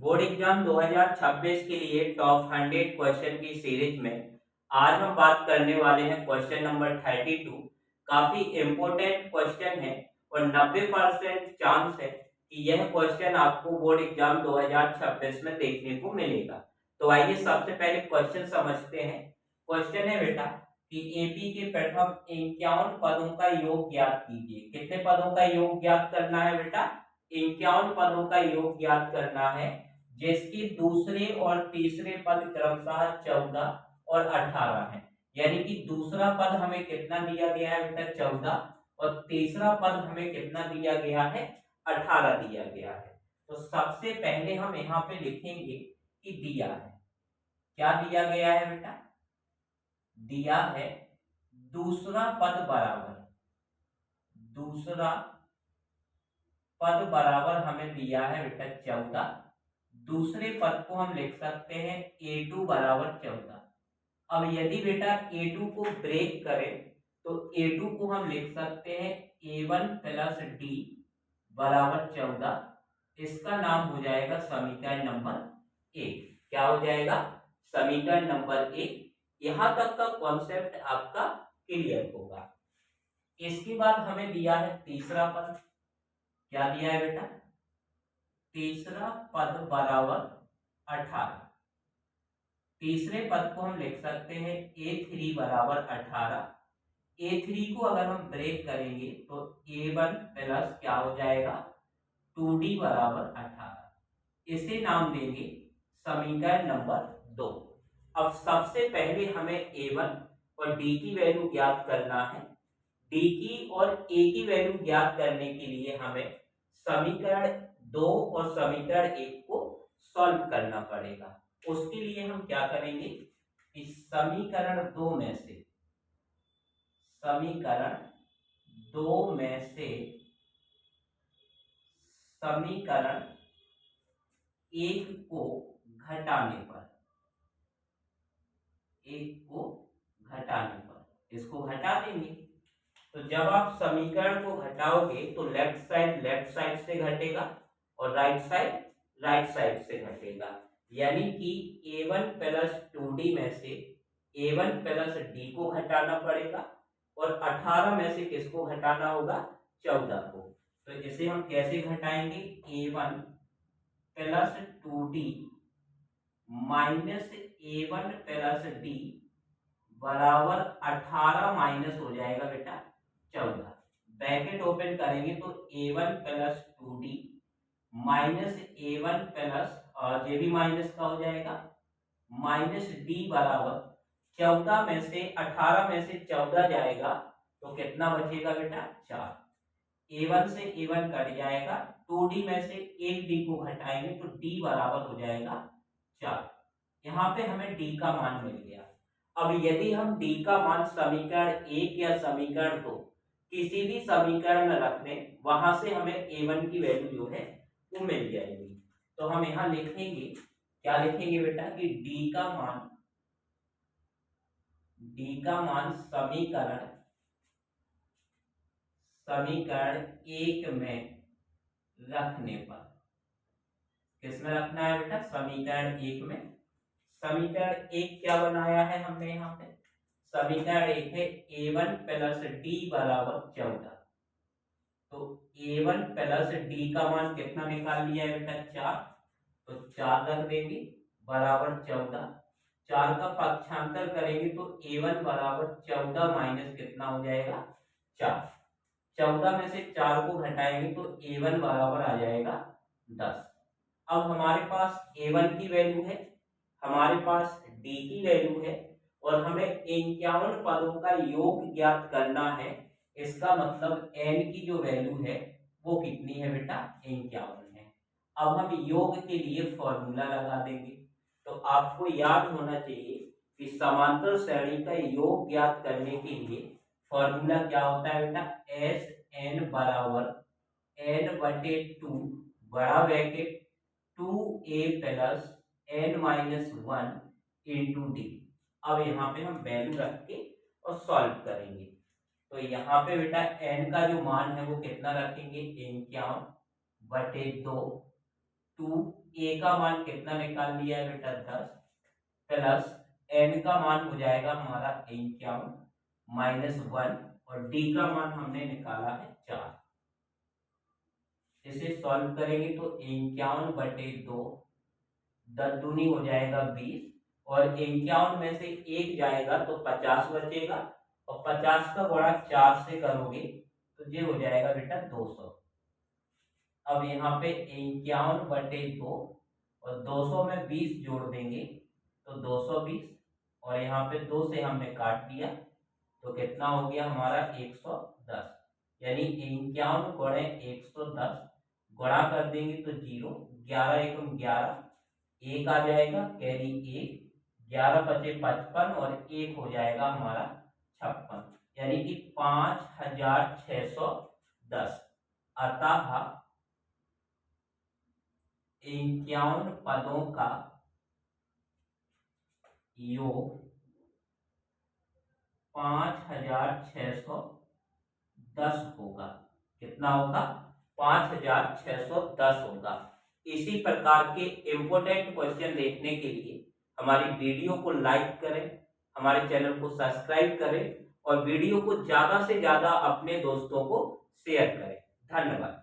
Board exam 2026 के लिए top 100 question की सीरीज में आज हम बात करने वाले हैं क्वेश्चन नंबर 32। काफी इंपॉर्टेंट क्वेश्चन है और 90% चांस है कि यह क्वेश्चन आपको बोर्ड एग्जाम 2026 में देखने को मिलेगा। तो आइए सबसे पहले क्वेश्चन समझते हैं। क्वेश्चन है बेटा कि एपी के प्रथम 51 पदों का योग ज्ञात कीजिए। कितने पदों का योग ज्ञात करना है बेटा? 51 पदों का योग ज्ञात करना है, जिसकी दूसरे और तीसरे पद क्रमशः 14 और 18 है। यानी कि दूसरा पद हमें कितना दिया गया है बेटा? 14 और तीसरा पद हमें कितना दिया गया है? 18 दिया गया है। तो सबसे पहले हम यहाँ पे लिखेंगे कि दिया है। क्या दिया गया है बेटा? दिया है दूसरा पद बराबर हमें दिया है बेटा 14। दूसरे पद को हम लिख सकते हैं a2 बराबर 14। अब यदि बेटा a2 को ब्रेक करें तो a2 को हम लिख सकते हैं a1 प्लस d बराबर 14। इसका नाम हो जाएगा समीकरण नंबर 1। क्या हो जाएगा? समीकरण नंबर 1। यहां तक का कॉन्सेप्ट आपका क्लियर होगा। इसके बाद हमें दिया है तीसरा पद। क्या दिया है बेटा? तीसरा पद बराबर 18। तीसरे पद को हम लिख सकते हैं a3 बराबर 18। a3 को अगर हम ब्रेक करेंगे तो a1 प्लस क्या हो जाएगा? 2d बराबर 18। इसे नाम देंगे समीकरण नंबर 2। अब सबसे पहले हमें a1 और d की वैल्यू ज्ञात करना है। d की और a की वैल्यू ज्ञात करने के लिए हमें समीकरण 2 और समीकरण 1 को सॉल्व करना पड़ेगा। उसके लिए हम क्या करेंगे कि समीकरण 2 में से समीकरण 1 को घटाने पर इसको घटा देंगे। तो जब आप समीकरण को घटाओगे तो लेफ्ट साइड से घटेगा और राइट साइड से घटेगा। यानी कि a1 प्लस 2d में से a1 प्लस d को घटाना पड़ेगा और 18 में से किसको घटाना होगा? 14 को। तो इसे हम कैसे घटाएंगे? a1 plus 2d minus a1 plus d बराबर 18 माइनस हो जाएगा बेटा 14। ब्रैकेट ओपन करेंगे तो a1 plus 2d minus a1 plus और ये भी माइनस का हो जाएगा माइनस d बराबर 14 में से 18 में से 14 जाएगा तो कितना बचेगा बेटा? 4। a1 से a1 कट जाएगा, 2d में से एक d को घटाएंगे तो d बराबर हो जाएगा 4। यहाँ पे हमें d का मान मिल गया। अब यदि हम d का मान समीकरण 1 या समीकरण 2 किसी भी समीकरण में रख दें, वहां से हमें a1 की वैल्यू जो है वो मिल जाएगी। तो हम यहाँ लिखेंगे, क्या लिखेंगे बेटा? कि d का मान समीकरण 1 में रखने पर, किसमें रखना है बेटा? समीकरण 1 में। समीकरण 1 क्या बनाया है हमने यहाँ पे? समीकरण 1 है a1 प्लस d बराबर 14। तो a1 प्लस d का मान कितना निकाल लिया है बेटा? 4। तो 4 रख देंगे बराबर 14। 4 का पक्षांतर करेंगे तो a1 बराबर 14 माइनस कितना हो जाएगा? 4। 14 में से 4 को घटाएंगे तो a1 बराबर आ जाएगा 10। अब हमारे पास a1 की वैल्यू है, हमारे पास d की वैल्यू है और हमें 51 पदों का योग ज्ञात करना है। इसका मतलब n की जो वैल्यू है वो कितनी है बेटा? 51 है। अब हम योग के लिए फॉर्मूला लगा देंगे। तो आपको याद होना चाहिए कि समांतर श्रेणी का योग ज्ञात करने के लिए फॉर्मूला क्या होता है बेटा? एस एन बराबर n बटे 2 बड़ा bracket 2a plus n minus 1 into D. अब यहाँ पे हम वैल्यू रख के और सॉल्व करेंगे। तो यहाँ पे बेटा n का जो मान है वो कितना रखेंगे? 51 बटे 2 2a का मान कितना निकाल लिया है बेटा 10 प्लस n का मान हो जाएगा हमारा 51 -1 और d का मान हमने निकाला है 4। इसे सॉल्व करेंगे तो 51/2 10 दूनी हो जाएगा 20 और 51 में से 1 जाएगा तो 50 बचेगा और 50 का गुणा 4 से करोगे तो ये हो जाएगा बेटा 200। अब यहाँ पे 51/2 और 200 में 20 जोड़ देंगे तो 220 और यहाँ पे 2 से हमने काट दिया तो कितना हो गया हमारा 110, यानी 51 गुणे 110 गुणा कर देंगे तो 0, 11 एकम 11, 1 आ जाएगा कैरी 1, 11 बचे 55 और 1 हो जाएगा हमारा 56, यानी कि 5610। अतः 51 पदों का योग 5610 होगा। कितना होगा? 5610 होगा। इसी प्रकार के इम्पोर्टेंट क्वेश्चन देखने के लिए हमारी वीडियो को लाइक करें, हमारे चैनल को सब्सक्राइब करें और वीडियो को ज्यादा से ज्यादा अपने दोस्तों को शेयर करें। धन्यवाद।